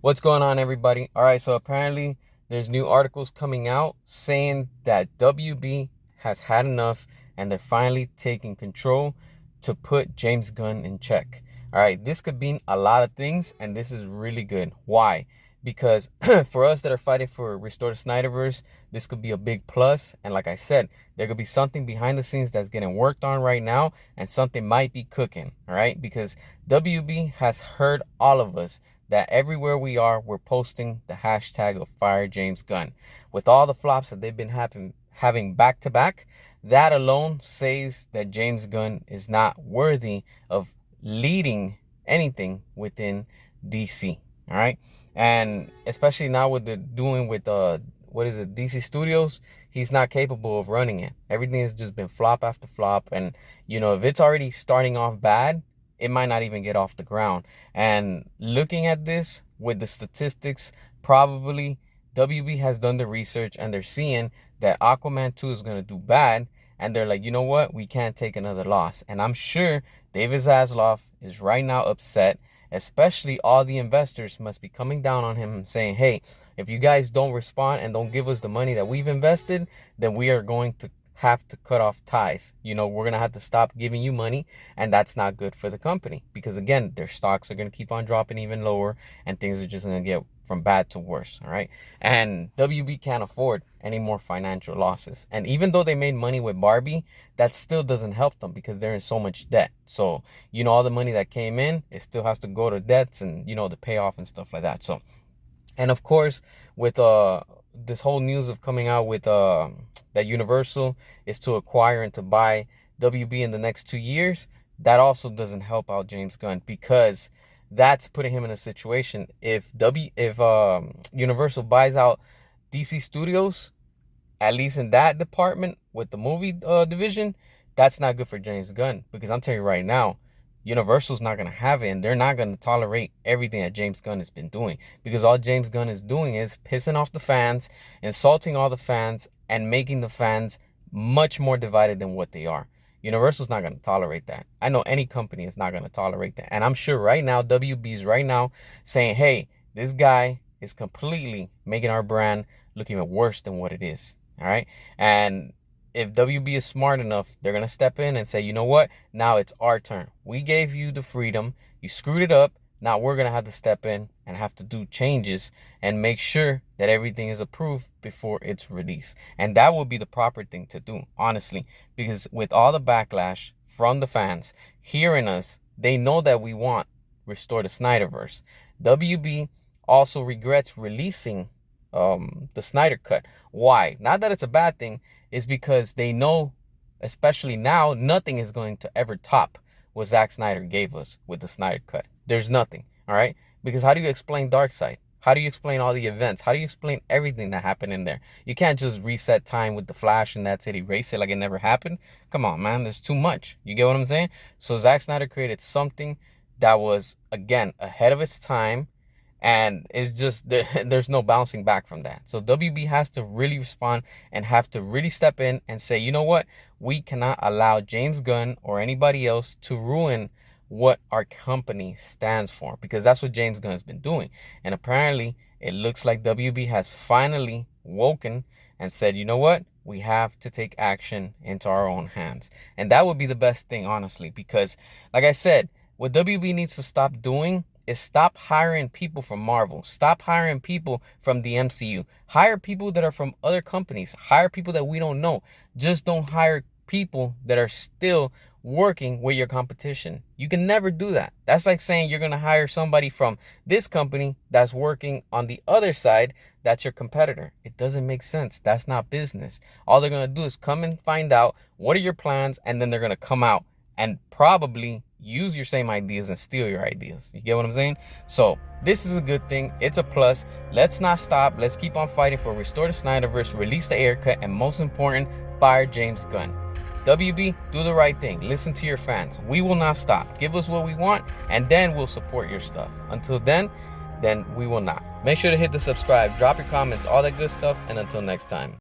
What's going on, everybody? All right, so apparently there's new articles coming out saying that WB has had enough and they're finally taking control to put James Gunn in check. All right, this could mean a lot of things, and this is really good. Why? Because for us that are fighting for Restore the Snyderverse, this could be a big plus. And like I said, there could be something behind the scenes that's getting worked on right now, and something might be cooking. All right, because WB has heard all of us that everywhere we are, we're posting the hashtag of Fire James Gunn. With all the flops that they've been having back to back, that alone says that James Gunn is not worthy of leading anything within DC. All right. And especially now with the doing with what is it, DC Studios, he's not capable of running it. Everything has just been flop after flop. And if it's already starting off bad, it might not even get off the ground. And looking at this with the statistics, probably WB has done the research and they're seeing that Aquaman 2 is going to do bad. And they're like, you know what? We can't take another loss. And I'm sure David Zaslav is right now upset. Especially all the investors must be coming down on him and saying, hey, if you guys don't respond and don't give us the money that we've invested, then we are going to have to cut off ties. We're going to have to stop giving you money, and that's not good for the company because, again, their stocks are going to keep on dropping even lower and things are just going to get from bad to worse. All right. And WB can't afford any more financial losses. And even though they made money with Barbie, that still doesn't help them because they're in so much debt. So, all the money that came in, it still has to go to debts and, the payoff and stuff like that. So, and of course, with this whole news of coming out with that Universal is to acquire and to buy WB in the next 2 years, that also doesn't help out James Gunn because that's putting him in a situation. If Universal buys out DC Studios, at least in that department with the movie division, that's not good for James Gunn because I'm telling you right now, Universal's not going to have it, and they're not going to tolerate everything that James Gunn has been doing because all James Gunn is doing is pissing off the fans, insulting all the fans, and making the fans much more divided than what they are. Universal's not going to tolerate that. I know any company is not going to tolerate that. And I'm sure right now, WB's right now saying, hey, this guy is completely making our brand look even worse than what it is. All right. And if WB is smart enough, they're going to step in and say, you know what? Now it's our turn. We gave you the freedom. You screwed it up. Now we're going to have to step in and have to do changes and make sure that everything is approved before it's released. And that would be the proper thing to do, honestly, because with all the backlash from the fans hearing us, they know that we want Restore the Snyderverse. WB also regrets releasing the Snyder Cut. Why? Not that it's a bad thing. It's because they know, especially now, nothing is going to ever top what Zack Snyder gave us with the Snyder Cut. There's nothing. All right. Because how do you explain Darkseid? How do you explain all the events? How do you explain everything that happened in there? You can't just reset time with the Flash and that's it, erase it like it never happened. Come on, man. There's too much. You get what I'm saying? So Zack Snyder created something that was, again, ahead of its time. And it's just, there's no bouncing back from that. So WB has to really respond and have to really step in and say, you know what? We cannot allow James Gunn or anybody else to ruin what our company stands for, because that's what James Gunn has been doing. And apparently it looks like WB has finally woken and said, you know what? We have to take action into our own hands. And that would be the best thing, honestly, because like I said, what WB needs to stop doing is stop hiring people from Marvel. Stop hiring people from the MCU. Hire people that are from other companies. Hire people that we don't know. Just don't hire people that are still working with your competition. You can never do that. That's like saying you're going to hire somebody from this company that's working on the other side that's your competitor. It doesn't make sense. That's not business. All they're going to do is come and find out what are your plans, and then they're going to come out and probably use your same ideas and steal your ideas. You get what I'm saying? So this is a good thing. It's a plus. Let's not stop. Let's keep on fighting for Restore the Snyderverse, release the air cut, and most important, fire James Gunn. WB, do the right thing. Listen to your fans. We will not stop. Give us what we want, and then we'll support your stuff. Until then we will not. Make sure to hit the subscribe, drop your comments, all that good stuff, and until next time.